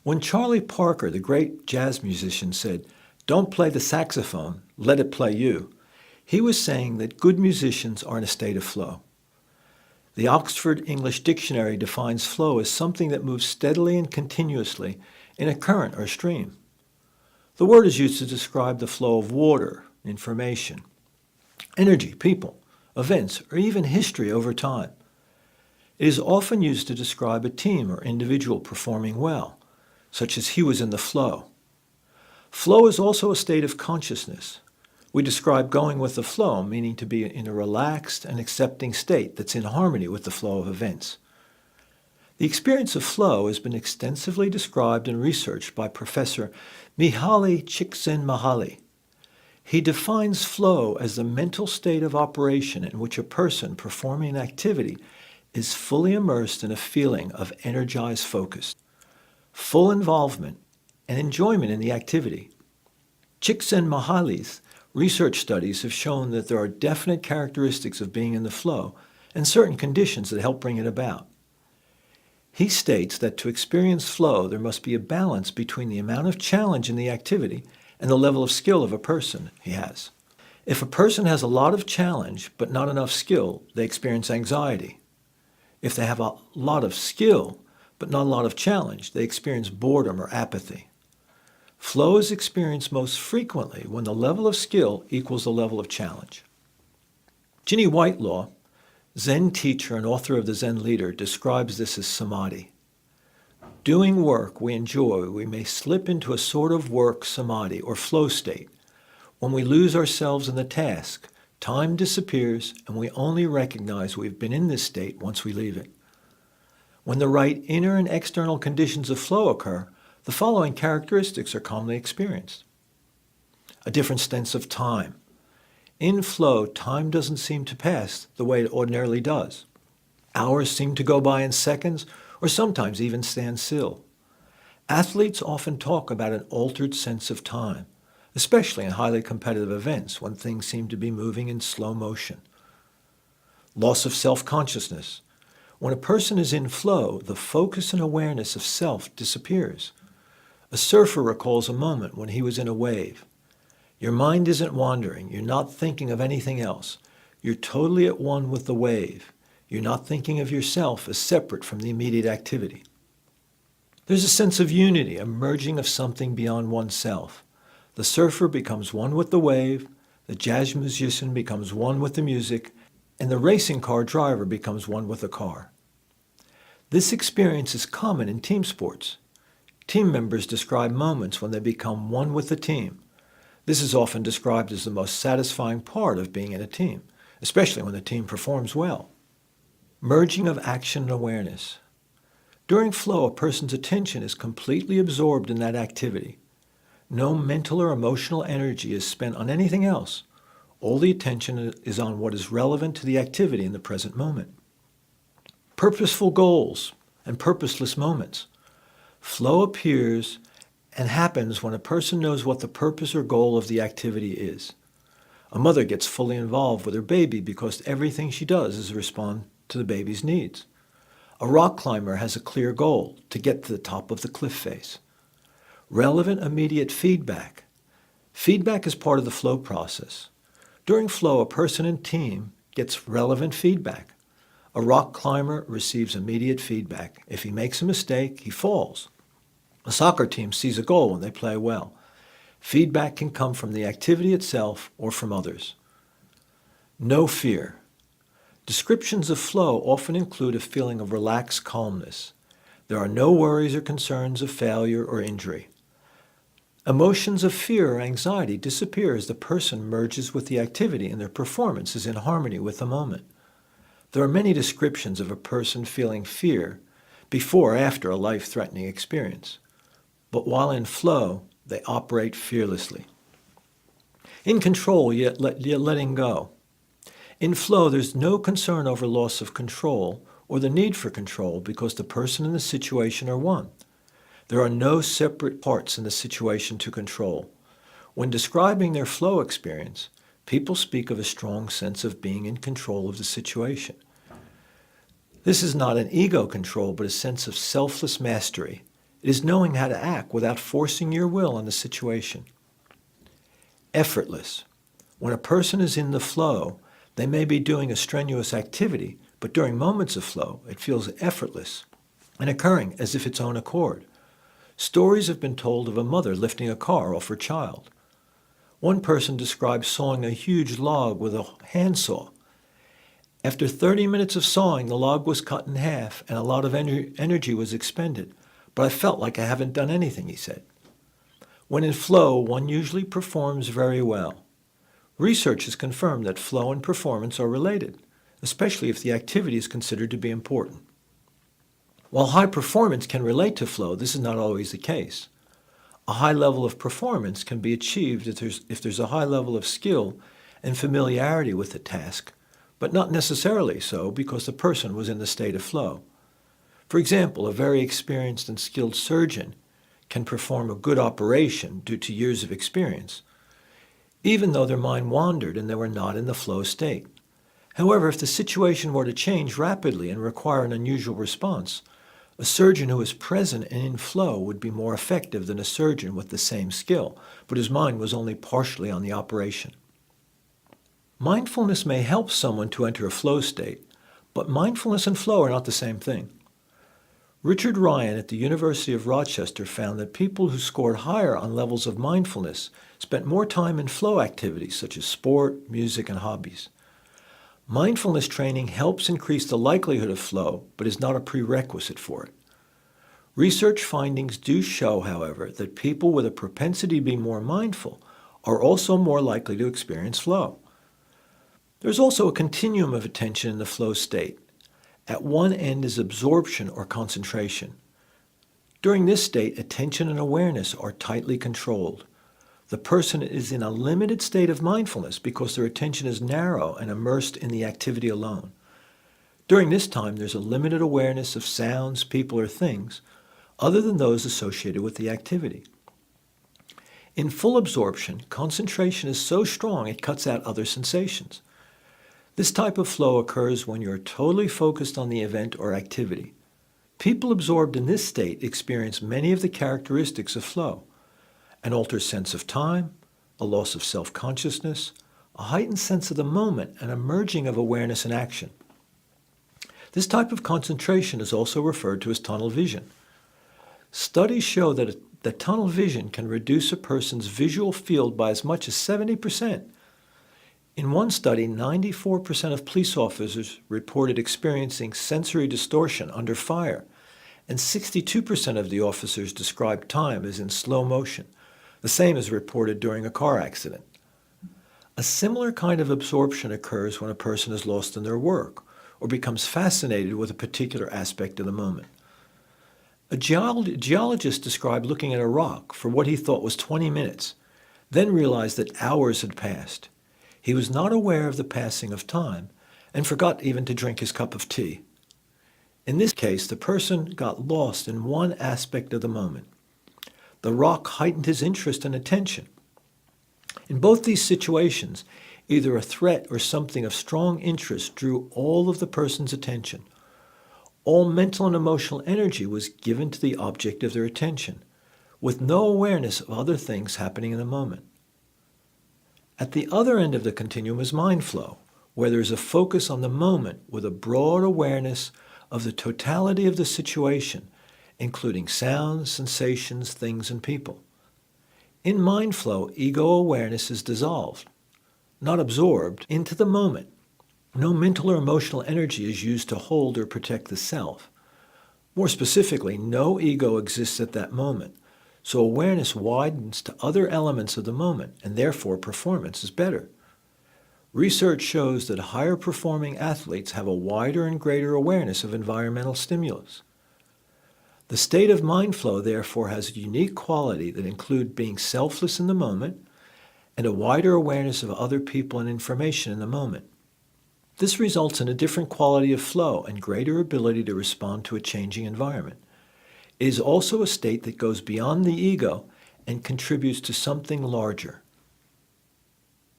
When Charlie Parker, the great jazz musician, said, "Don't play the saxophone, let it play you," he was saying that good musicians are in a state of flow. The Oxford English Dictionary defines flow as something that moves steadily and continuously in a current or stream. The word is used to describe the flow of water, information, energy, people, events, or even history over time. It is often used to describe a team or individual performing well, such as he was in the flow. Flow is also a state of consciousness. We describe going with the flow, meaning to be in a relaxed and accepting state that's in harmony with the flow of events. The experience of flow has been extensively described and researched by Professor Mihaly Csikszentmihalyi. He defines flow as the mental state of operation in which a person performing an activity is fully immersed in a feeling of energized focus, full involvement, and enjoyment in the activity. Csikszentmihalyi's research studies have shown that there are definite characteristics of being in the flow and certain conditions that help bring it about. He states that to experience flow, there must be a balance between the amount of challenge in the activity and the level of skill of a person he has. If a person has a lot of challenge but not enough skill, they experience anxiety. If they have a lot of skill but not a lot of challenge, they experience boredom or apathy. Flow is experienced most frequently when the level of skill equals the level of challenge. Ginny Whitelaw, Zen teacher and author of The Zen Leader, describes this as samadhi. Doing work we enjoy, we may slip into a sort of work samadhi or flow state. When we lose ourselves in the task, time disappears and we only recognize we've been in this state once we leave it. When the right inner and external conditions of flow occur, the following characteristics are commonly experienced. A different sense of time. In flow, time doesn't seem to pass the way it ordinarily does. Hours seem to go by in seconds, or sometimes even stand still. Athletes often talk about an altered sense of time, especially in highly competitive events when things seem to be moving in slow motion. Loss of self-consciousness. When a person is in flow, the focus and awareness of self disappears. A surfer recalls a moment when he was in a wave. Your mind isn't wandering. You're not thinking of anything else. You're totally at one with the wave. You're not thinking of yourself as separate from the immediate activity. There's a sense of unity, a merging of something beyond oneself. The surfer becomes one with the wave, the jazz musician becomes one with the music, and the racing car driver becomes one with the car. This experience is common in team sports. Team members describe moments when they become one with the team. This is often described as the most satisfying part of being in a team, especially when the team performs well. Merging of action and awareness. During flow, a person's attention is completely absorbed in that activity. No mental or emotional energy is spent on anything else. All the attention is on what is relevant to the activity in the present moment. Purposeful goals and purposeless moments. Flow appears and happens when a person knows what the purpose or goal of the activity is. A mother gets fully involved with her baby because everything she does is respond to the baby's needs. A rock climber has a clear goal, to get to the top of the cliff face. Relevant immediate feedback. Feedback is part of the flow process. During flow, a person and team gets relevant feedback. A rock climber receives immediate feedback. If he makes a mistake, he falls. A soccer team sees a goal when they play well. Feedback can come from the activity itself or from others. No fear. Descriptions of flow often include a feeling of relaxed calmness. There are no worries or concerns of failure or injury. Emotions of fear or anxiety disappear as the person merges with the activity and their performance is in harmony with the moment. There are many descriptions of a person feeling fear before or after a life-threatening experience. But while in flow, they operate fearlessly. In control, yet letting go. In flow, there's no concern over loss of control or the need for control because the person and the situation are one. There are no separate parts in the situation to control. When describing their flow experience, people speak of a strong sense of being in control of the situation. This is not an ego control, but a sense of selfless mastery. It is knowing how to act without forcing your will on the situation. Effortless. When a person is in the flow, they may be doing a strenuous activity, but during moments of flow, it feels effortless and occurring as if its own accord. Stories have been told of a mother lifting a car off her child. One person described sawing a huge log with a handsaw. After 30 minutes of sawing, the log was cut in half and a lot of energy was expended, but I felt like I haven't done anything, he said. When in flow, one usually performs very well. Research has confirmed that flow and performance are related, especially if the activity is considered to be important. While high performance can relate to flow, this is not always the case. A high level of performance can be achieved if there's a high level of skill and familiarity with the task, but not necessarily so because the person was in the state of flow. For example, a very experienced and skilled surgeon can perform a good operation due to years of experience, even though their mind wandered and they were not in the flow state. However, if the situation were to change rapidly and require an unusual response, a surgeon who is present and in flow would be more effective than a surgeon with the same skill, but whose mind was only partially on the operation. Mindfulness may help someone to enter a flow state, but mindfulness and flow are not the same thing. Richard Ryan at the University of Rochester found that people who scored higher on levels of mindfulness spent more time in flow activities such as sport, music, and hobbies. Mindfulness training helps increase the likelihood of flow, but is not a prerequisite for it. Research findings do show, however, that people with a propensity to be more mindful are also more likely to experience flow. There's also a continuum of attention in the flow state. At one end is absorption or concentration. During this state, attention and awareness are tightly controlled. The person is in a limited state of mindfulness because their attention is narrow and immersed in the activity alone. During this time, there's a limited awareness of sounds, people, or things, other than those associated with the activity. In full absorption, concentration is so strong it cuts out other sensations. This type of flow occurs when you're totally focused on the event or activity. People absorbed in this state experience many of the characteristics of flow: an altered sense of time, a loss of self-consciousness, a heightened sense of the moment, and a merging of awareness and action. This type of concentration is also referred to as tunnel vision. Studies show that tunnel vision can reduce a person's visual field by as much as 70%. In one study, 94% of police officers reported experiencing sensory distortion under fire, and 62% of the officers described time as in slow motion, the same as reported during a car accident. A similar kind of absorption occurs when a person is lost in their work or becomes fascinated with a particular aspect of the moment. A geologist described looking at a rock for what he thought was 20 minutes, then realized that hours had passed. He was not aware of the passing of time and forgot even to drink his cup of tea. In this case, the person got lost in one aspect of the moment. The rock heightened his interest and attention. In both these situations, either a threat or something of strong interest drew all of the person's attention. All mental and emotional energy was given to the object of their attention, with no awareness of other things happening in the moment. At the other end of the continuum is mind flow, where there is a focus on the moment with a broad awareness of the totality of the situation, including sounds, sensations, things, and people. In mind flow, ego awareness is dissolved, not absorbed, into the moment. No mental or emotional energy is used to hold or protect the self. More specifically, no ego exists at that moment, so awareness widens to other elements of the moment, and therefore performance is better. Research shows that higher performing athletes have a wider and greater awareness of environmental stimulus. The state of mind flow, therefore, has a unique quality that includes being selfless in the moment and a wider awareness of other people and information in the moment. This results in a different quality of flow and greater ability to respond to a changing environment. It is also a state that goes beyond the ego and contributes to something larger.